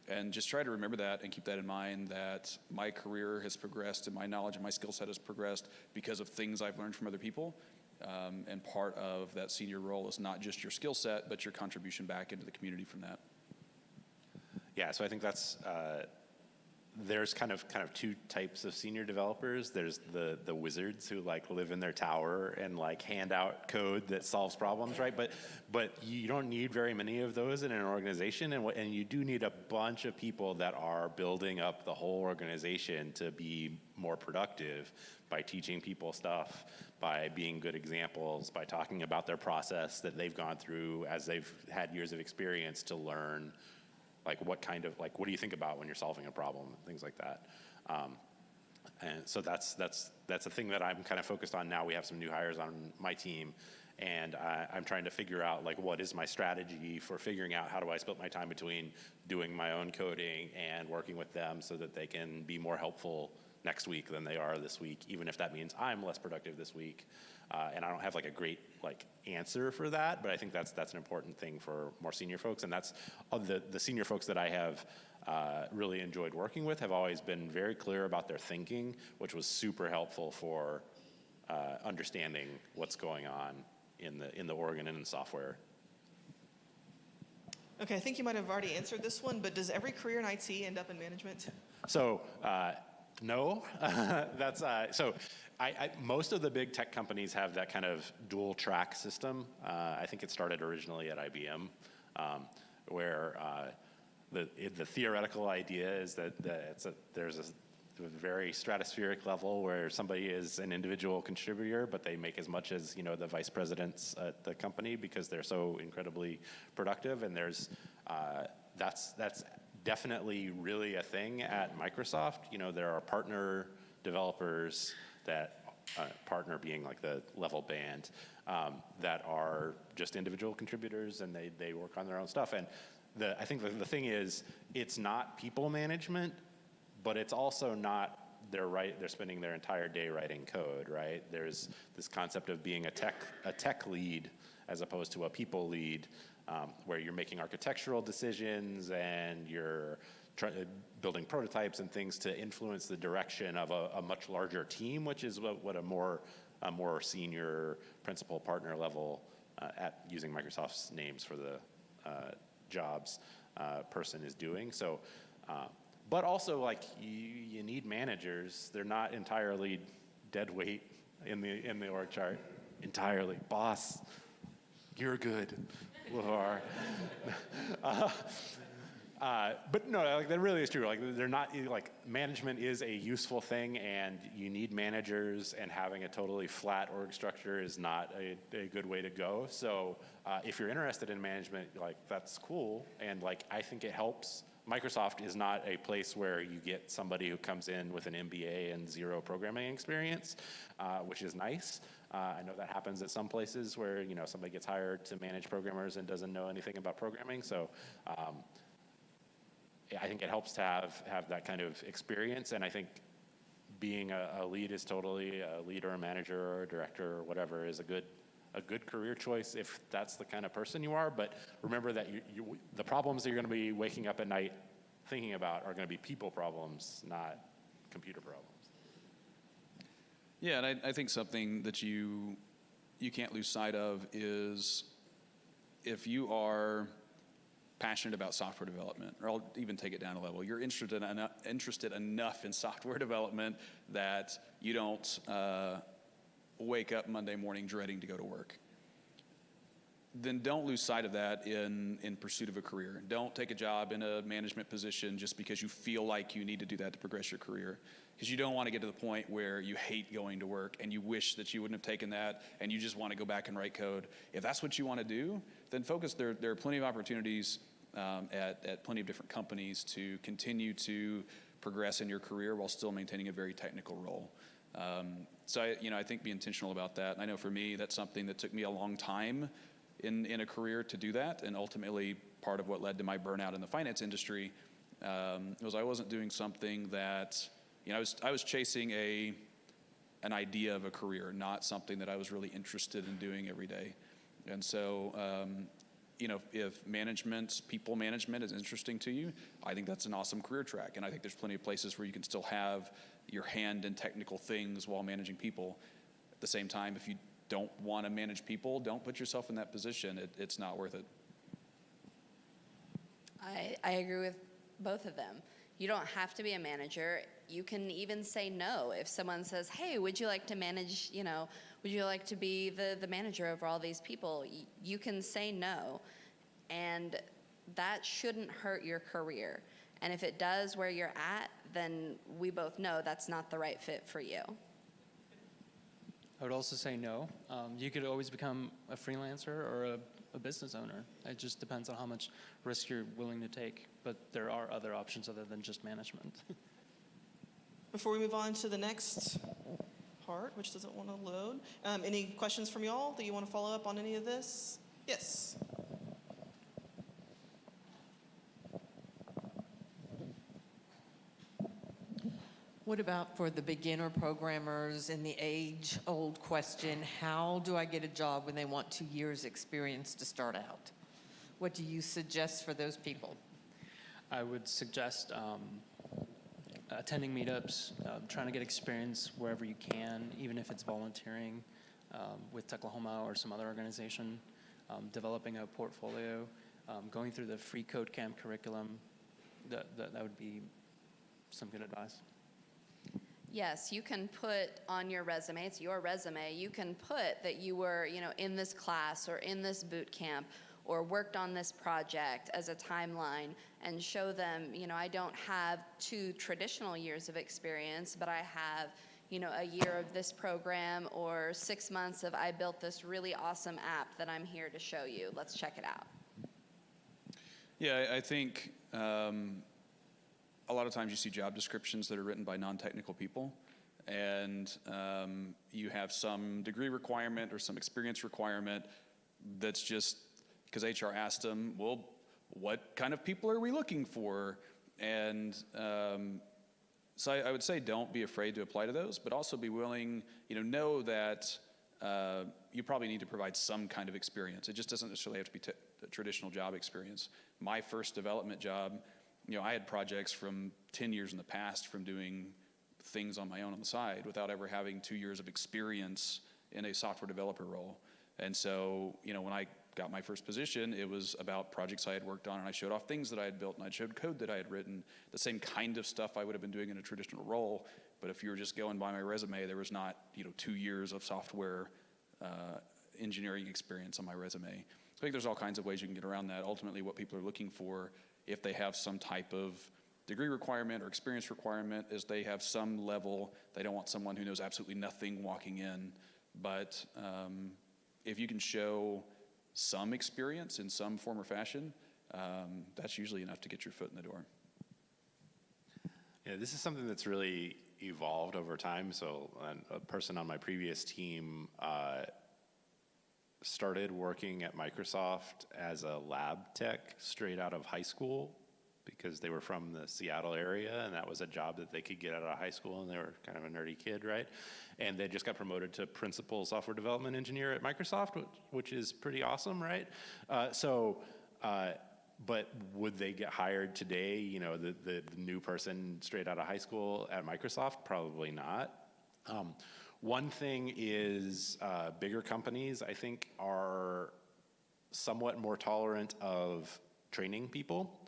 And just try to remember that and keep that in mind, that my career has progressed and my knowledge and my skill set has progressed because of things I've learned from other people. And part of that senior role is not just your skill set, but your contribution back into the community from that. Yeah, so I think that's there's kind of two types of senior developers. There's the wizards who like live in their tower and like hand out code that solves problems, right? But you don't need very many of those in an organization, and you do need a bunch of people that are building up the whole organization to be more productive by teaching people stuff, by being good examples, by talking about their process that they've gone through as they've had years of experience to learn like what do you think about when you're solving a problem, things like that. And so that's a thing that I'm kind of focused on now. We have some new hires on my team, and I'm trying to figure out like what is my strategy for figuring out how do I split my time between doing my own coding and working with them so that they can be more helpful next week than they are this week, even if that means I'm less productive this week. And I don't have like a great like answer for that, but I think that's an important thing for more senior folks. And that's the senior folks that I have really enjoyed working with have always been very clear about their thinking, which was super helpful for understanding what's going on in the org and in the software. Okay, I think you might have already answered this one, but does every career in IT end up in management? So no, that's so. Most of the big tech companies have that kind of dual track system. I think it started originally at IBM, where the theoretical idea is that there's a very stratospheric level where somebody is an individual contributor, but they make as much as the vice presidents at the company because they're so incredibly productive. And that's definitely really a thing at Microsoft. There are partner developers that partner being like the level band that are just individual contributors, and they work on their own stuff. And I think the thing is, it's not people management, but it's also not they're spending their entire day writing code, right? There's this concept of being a tech lead as opposed to a people lead, where you're making architectural decisions and you're building prototypes and things to influence the direction of a much larger team, which is what a more senior principal partner level at using Microsoft's names for the jobs person is doing. So, but also like you need managers. They're not entirely dead weight in the org chart. Entirely, boss, you're good. But no, like that really is true. Like they're not like management is a useful thing, and you need managers. And having a totally flat org structure is not a good way to go. So if you're interested in management, like that's cool, and like I think it helps. Microsoft is not a place where you get somebody who comes in with an MBA and zero programming experience, which is nice. I know that happens at some places where somebody gets hired to manage programmers and doesn't know anything about programming. So I think it helps to have that kind of experience. And I think being a lead is totally a lead or a manager or a director or whatever is a good career choice if that's the kind of person you are. But remember that the problems that you're going to be waking up at night thinking about are going to be people problems, not computer problems. Yeah, and I think something that you can't lose sight of is if you are passionate about software development, or I'll even take it down a level, you're interested enough in software development that you don't wake up Monday morning dreading to go to work. Then don't lose sight of that in pursuit of a career. Don't take a job in a management position just because you feel like you need to do that to progress your career. Because you don't want to get to the point where you hate going to work and you wish that you wouldn't have taken that and you just want to go back and write code. If that's what you want to do, then focus. There are plenty of opportunities at plenty of different companies to continue to progress in your career while still maintaining a very technical role. So I think be intentional about that. And I know for me, that's something that took me a long time in a career to do that, and ultimately part of what led to my burnout in the finance industry was I wasn't doing something that I was chasing an idea of a career, not something that I was really interested in doing every day. And so if people management is interesting to you, I think that's an awesome career track. And I think there's plenty of places where you can still have your hand in technical things while managing people. At the same time, if you don't want to manage people, don't put yourself in that position. It's not worth it. I agree with both of them. You don't have to be a manager. You can even say no. If someone says, hey, would you like to manage, would you like to be the manager over all these people? You can say no. And that shouldn't hurt your career. And if it does where you're at, then we both know that's not the right fit for you. I would also say no. You could always become a freelancer or a business owner. It just depends on how much risk you're willing to take. But there are other options other than just management. Before we move on to the next part, which doesn't want to load, any questions from y'all that you want to follow up on any of this? Yes. What about for the beginner programmers and the age-old question, how do I get a job when they want 2 years experience to start out? What do you suggest for those people? I would suggest attending meetups, trying to get experience wherever you can, even if it's volunteering with Techlahoma or some other organization, developing a portfolio, going through the free code camp curriculum. That would be some good advice. Yes, you can put on your resume, it's your resume, you can put that you were, in this class or in this boot camp or worked on this project as a timeline and show them, I don't have 2 traditional years of experience, but I have, a year of this program or 6 months of I built this really awesome app that I'm here to show you. Let's check it out. Yeah, I think a lot of times you see job descriptions that are written by non-technical people, and you have some degree requirement or some experience requirement that's just because HR asked them, well, what kind of people are we looking for? And so I would say don't be afraid to apply to those, but also be willing, know that you probably need to provide some kind of experience. It just doesn't necessarily have to be traditional job experience. My first development job, I had projects from 10 years in the past from doing things on my own on the side without ever having 2 years of experience in a software developer role. And so, when I got my first position, it was about projects I had worked on, and I showed off things that I had built, and I showed code that I had written, the same kind of stuff I would have been doing in a traditional role. But if you were just going by my resume, there was not, 2 years of software engineering experience on my resume. So I think there's all kinds of ways you can get around that. Ultimately, what people are looking for, if they have some type of degree requirement or experience requirement, is they have some level. They don't want someone who knows absolutely nothing walking in. But if you can show some experience in some form or fashion, that's usually enough to get your foot in the door. Yeah, this is something that's really evolved over time. So a person on my previous team started working at Microsoft as a lab tech straight out of high school because they were from the Seattle area, and that was a job that they could get out of high school, and they were kind of a nerdy kid, right? And they just got promoted to principal software development engineer at Microsoft, which is pretty awesome, right? But would they get hired today, the new person straight out of high school at Microsoft? Probably not. One thing is bigger companies, I think, are somewhat more tolerant of training people.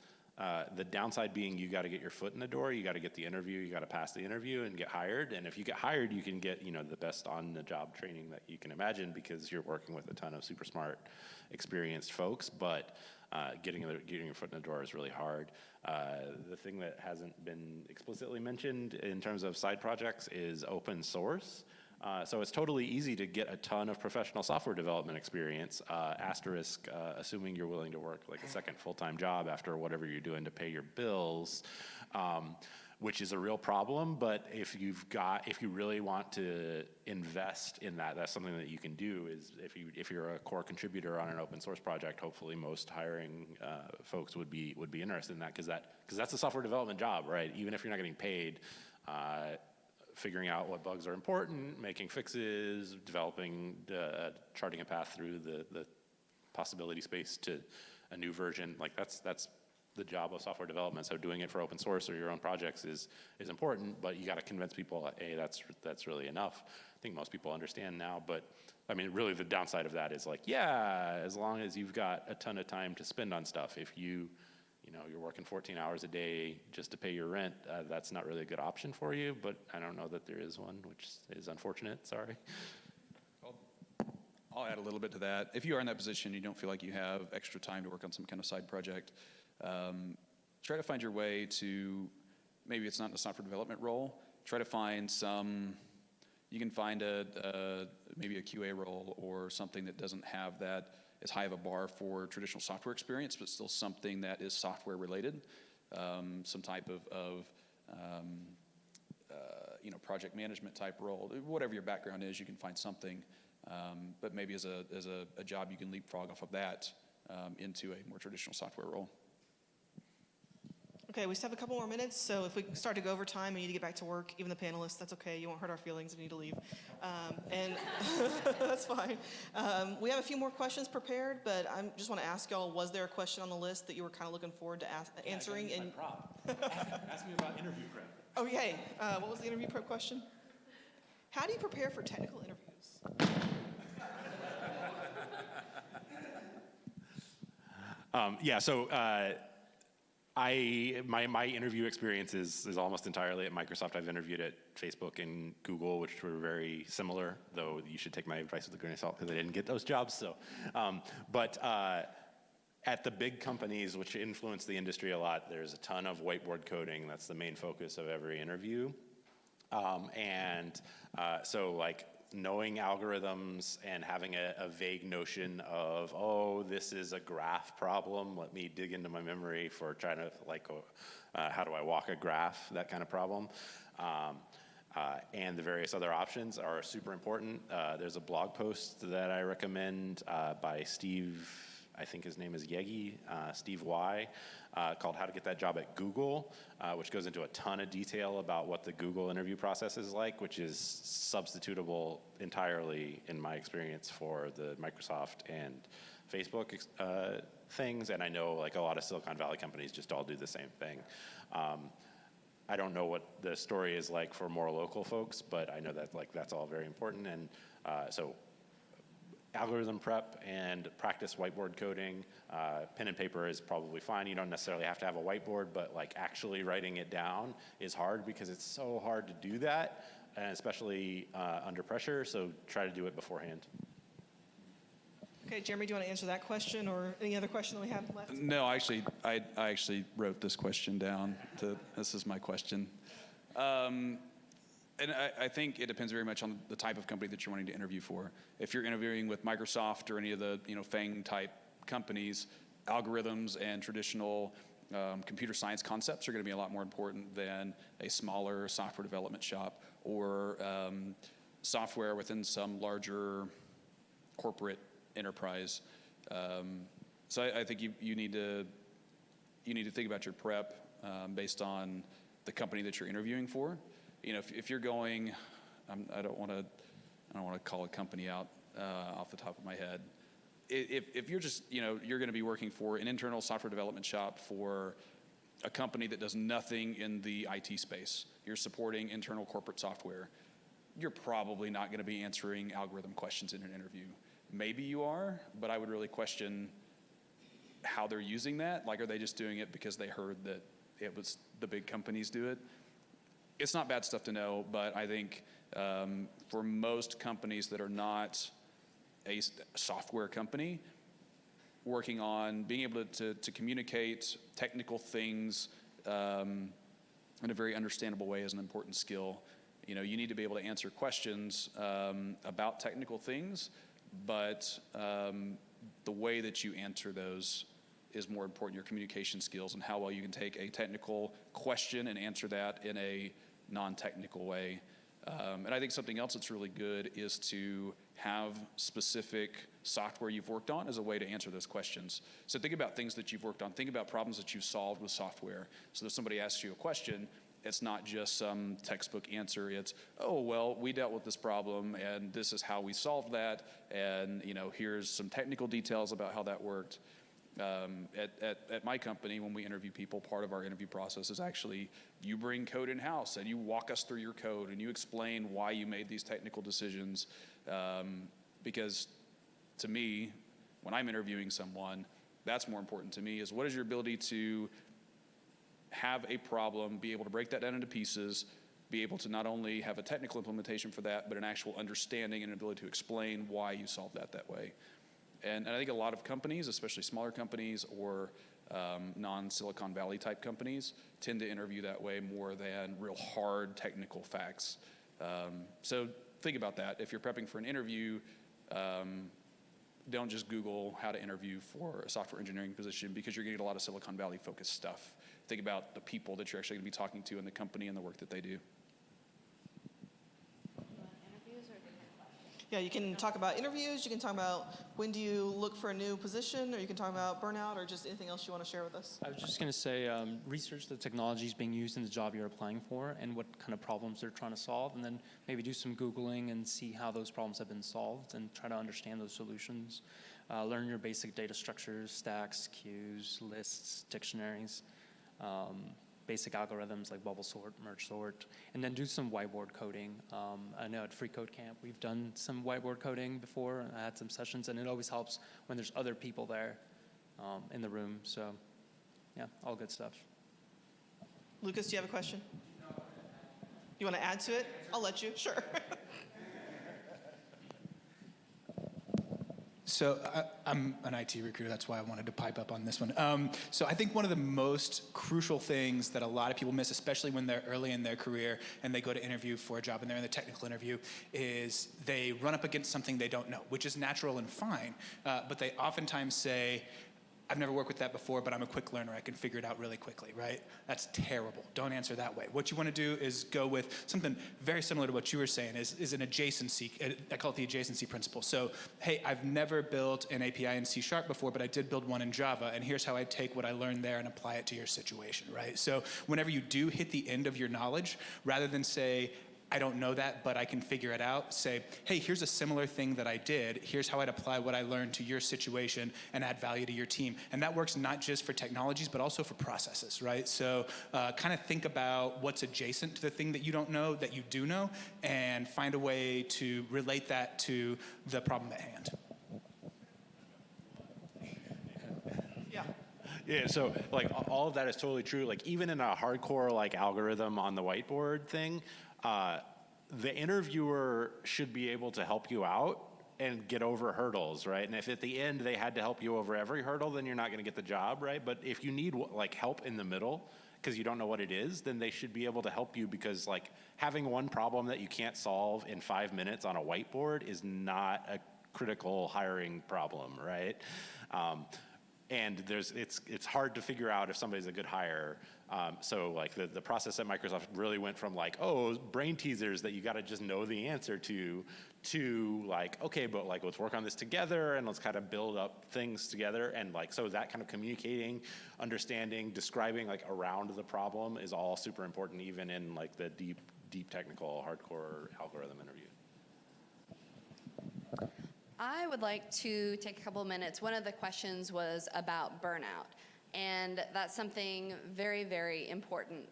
The downside being you got to get your foot in the door, you got to get the interview, you got to pass the interview and get hired. And if you get hired, you can get the best on-the-job training that you can imagine because you're working with a ton of super smart, experienced folks. But getting your foot in the door is really hard. The thing that hasn't been explicitly mentioned in terms of side projects is open source. So it's totally easy to get a ton of professional software development experience, asterisk, assuming you're willing to work like a second full-time job after whatever you're doing to pay your bills, which is a real problem. But if you really want to invest in that, that's something that you can do. Is if you're a core contributor on an open source project, hopefully most hiring folks would be interested in that because that's a software development job, right? Even if you're not getting paid. Figuring out what bugs are important, making fixes, developing, charting a path through the possibility space to a new version. Like that's the job of software development. So doing it for open source or your own projects is important, but you got to convince people, hey, that's really enough. I think most people understand now, but I mean, really the downside of that is like, yeah, as long as you've got a ton of time to spend on stuff. If you're working 14 hours a day just to pay your rent, that's not really a good option for you, but I don't know that there is one, which is unfortunate, sorry. I'll add a little bit to that. If you are in that position, you don't feel like you have extra time to work on some kind of side project, try to find your way to, maybe it's not in a software development role, try to find some You can find maybe a QA role or something that doesn't have that as high of a bar for traditional software experience, but still something that is software related, some type of project management type role. Whatever your background is, you can find something, but maybe as a job you can leapfrog off of that into a more traditional software role. Okay, we still have a couple more minutes, so if we start to go over time and you need to get back to work, even the panelists, that's okay. You won't hurt our feelings if you need to leave. And that's fine. We have a few more questions prepared, but I just want to ask y'all, was there a question on the list that you were kind of looking forward to answering? Yeah, my prop. Ask me about interview prep. Okay, what was the interview prep question? How do you prepare for technical interviews? My interview experience is almost entirely at Microsoft. I've interviewed at Facebook and Google, which were very similar, though you should take my advice with a grain of salt because I didn't get those jobs. So, but at the big companies, which influence the industry a lot, there's a ton of whiteboard coding. That's the main focus of every interview. So like knowing algorithms and having a vague notion of, oh, this is a graph problem. Let me dig into my memory for trying to how do I walk a graph, that kind of problem. And the various other options are super important. There's a blog post that I recommend by Steve, I think his name is Yegi, Steve Y, called How to Get That Job at Google, which goes into a ton of detail about what the Google interview process is like, which is substitutable entirely, in my experience, for the Microsoft and Facebook things. And I know like a lot of Silicon Valley companies just all do the same thing. I don't know what the story is like for more local folks, but I know that that's all very important. And so algorithm prep and practice whiteboard coding. Pen and paper is probably fine. You don't necessarily have to have a whiteboard, but like actually writing it down is hard because it's so hard to do that, and especially under pressure. So try to do it beforehand. Okay, Jeremy, do you want to answer that question or any other question that we have left? No, I actually wrote this question down. This is my question. And I think it depends very much on the type of company that you're wanting to interview for. If you're interviewing with Microsoft or any of the FANG type companies, algorithms and traditional computer science concepts are going to be a lot more important than a smaller software development shop or software within some larger corporate enterprise. So I think you need to think about your prep based on the company that you're interviewing for. If you're going, I don't want to call a company out off the top of my head. If you're just, you're going to be working for an internal software development shop for a company that does nothing in the IT space, you're supporting internal corporate software, you're probably not going to be answering algorithm questions in an interview. Maybe you are, but I would really question how they're using that. Like, are they just doing it because they heard that it was the big companies do it? It's not bad stuff to know, but I think for most companies that are not a software company, working on being able to communicate technical things in a very understandable way is an important skill. You need to be able to answer questions about technical things, but the way that you answer those is more important, your communication skills and how well you can take a technical question and answer that in a non-technical way. And I think something else that's really good is to have specific software you've worked on as a way to answer those questions. So think about things that you've worked on. Think about problems that you've solved with software. So if somebody asks you a question, it's not just some textbook answer. It's, oh, well, we dealt with this problem, and this is how we solved that, and here's some technical details about how that worked. At my company, when we interview people, part of our interview process is actually you bring code in-house and you walk us through your code and you explain why you made these technical decisions. Because to me, when I'm interviewing someone, that's more important to me is what is your ability to have a problem, be able to break that down into pieces, be able to not only have a technical implementation for that, but an actual understanding and an ability to explain why you solved that way. And I think a lot of companies, especially smaller companies or non-Silicon Valley type companies, tend to interview that way more than real hard technical facts. So think about that. If you're prepping for an interview, don't just Google how to interview for a software engineering position, because you're going to get a lot of Silicon Valley focused stuff. Think about the people that you're actually going to be talking to in the company and the work that they do. Yeah, you can talk about interviews, you can talk about when do you look for a new position, or you can talk about burnout, or just anything else you want to share with us. I was just going to say, research the technologies being used in the job you're applying for and what kind of problems they're trying to solve, and then maybe do some Googling and see how those problems have been solved and try to understand those solutions. Learn your basic data structures, stacks, queues, lists, dictionaries, basic algorithms like bubble sort, merge sort, and then do some whiteboard coding. I know at Free Code Camp we've done some whiteboard coding before. I had some sessions, and it always helps when there's other people there in the room. So, yeah, all good stuff. Lucas, do you have a question? You want to add to it? I'll let you. Sure. So I'm an IT recruiter, that's why I wanted to pipe up on this one. So I think one of the most crucial things that a lot of people miss, especially when they're early in their career and they go to interview for a job and they're in the technical interview, is they run up against something they don't know, which is natural and fine, but they oftentimes say, I've never worked with that before, but I'm a quick learner. I can figure it out really quickly, right? That's terrible. Don't answer that way. What you want to do is go with something very similar to what you were saying, is an adjacency. I call it the adjacency principle. So, hey, I've never built an API in C# before, but I did build one in Java, and here's how I take what I learned there and apply it to your situation, right? So whenever you do hit the end of your knowledge, rather than say, I don't know that, but I can figure it out, say, hey, here's a similar thing that I did. Here's how I'd apply what I learned to your situation and add value to your team. And that works not just for technologies, but also for processes, right? So kind of think about what's adjacent to the thing that you don't know, that you do know, and find a way to relate that to the problem at hand. Yeah. Yeah, so like all of that is totally true. Like even in a hardcore like algorithm on the whiteboard thing, the interviewer should be able to help you out and get over hurdles, right? And if at the end they had to help you over every hurdle, then you're not going to get the job, right? But if you need like help in the middle because you don't know what it is, then they should be able to help you, because like having one problem that you can't solve in 5 minutes on a whiteboard is not a critical hiring problem, right? And it's hard to figure out if somebody's a good hire. So like the process at Microsoft really went from like, oh, brain teasers that you got to just know the answer to like, okay, but like let's work on this together and let's kind of build up things together. And like, so that kind of communicating, understanding, describing like around the problem is all super important, even in like the deep technical hardcore algorithm interview. I would like to take a couple of minutes. One of the questions was about burnout, and that's something very, very important,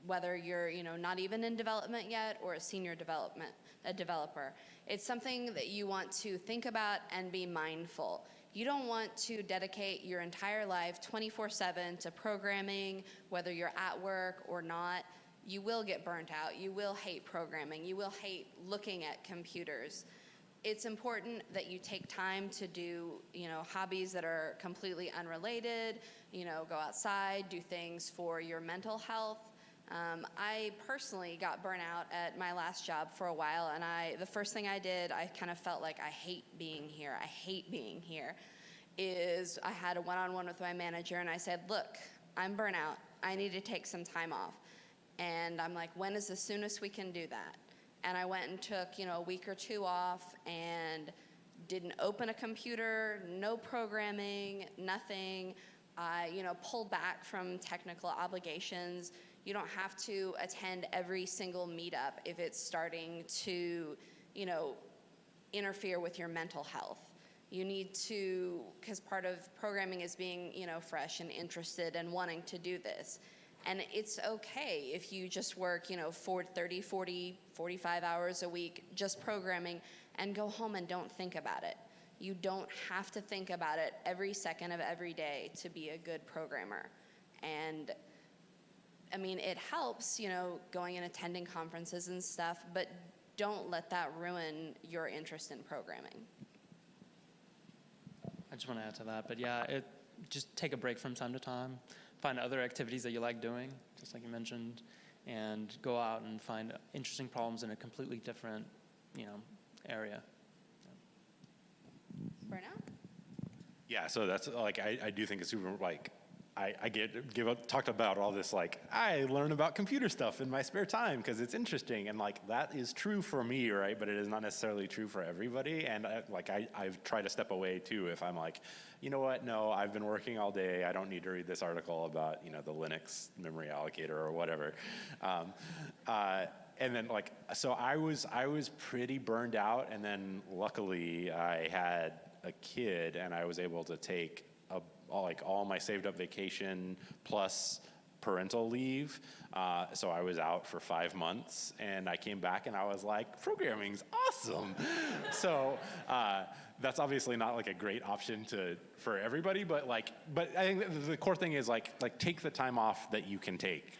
whether you're not even in development yet or a senior developer. It's something that you want to think about and be mindful. You don't want to dedicate your entire life 24/7 to programming, whether you're at work or not. You will get burnt out. You will hate programming. You will hate looking at computers. It's important that you take time to do, hobbies that are completely unrelated, go outside, do things for your mental health. I personally got burnout at my last job for a while, and the first thing I did, I kind of felt like I hate being here, is I had a one-on-one with my manager, and I said, look, I'm burnout. I need to take some time off. And I'm like, when is the soonest we can do that? And I went and took, a week or two off and didn't open a computer, no programming, nothing. I, pulled back from technical obligations. You don't have to attend every single meetup if it's starting to, interfere with your mental health. You need to, because part of programming is being, fresh and interested and wanting to do this. And it's okay if you just work, 30, 40, 45 hours a week just programming and go home and don't think about it. You don't have to think about it every second of every day to be a good programmer. And I mean, it helps, going and attending conferences and stuff, but don't let that ruin your interest in programming. I just want to add to that, but yeah, just take a break from time to time. Find other activities that you like doing, just like you mentioned, and go out and find interesting problems in a completely different area. Burnout? Yeah, so that's like I do think it's super like talked about all this like I learn about computer stuff in my spare time because it's interesting and like that is true for me, right? But it is not necessarily true for everybody. And I've tried to step away too if I'm like, you know what? No, I've been working all day. I don't need to read this article about the Linux memory allocator or whatever. And then so I was pretty burned out, and then luckily I had a kid and I was able to take all my saved up vacation plus parental leave. So I was out for 5 months and I came back and I was like, programming's awesome. So that's obviously not like a great option for everybody, but I think the core thing is take the time off that you can take.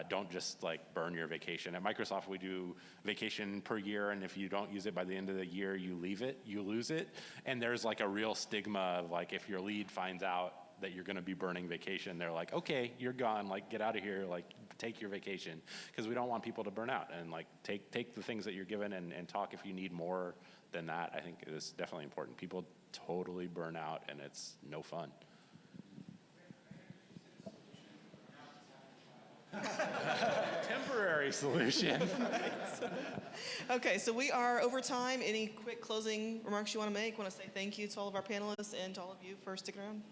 Don't just burn your vacation. At Microsoft, we do vacation per year, and if you don't use it by the end of the year, you lose it. And there's a real stigma of if your lead finds out that you're going to be burning vacation, they're like, okay, you're gone, get out of here, take your vacation, because we don't want people to burn out. And take the things that you're given and talk if you need more than that. I think is definitely important. People totally burn out and it's no fun. Temporary solution. Okay, so we are over time. Any quick closing remarks you want to make? Want to say thank you to all of our panelists and to all of you for sticking around?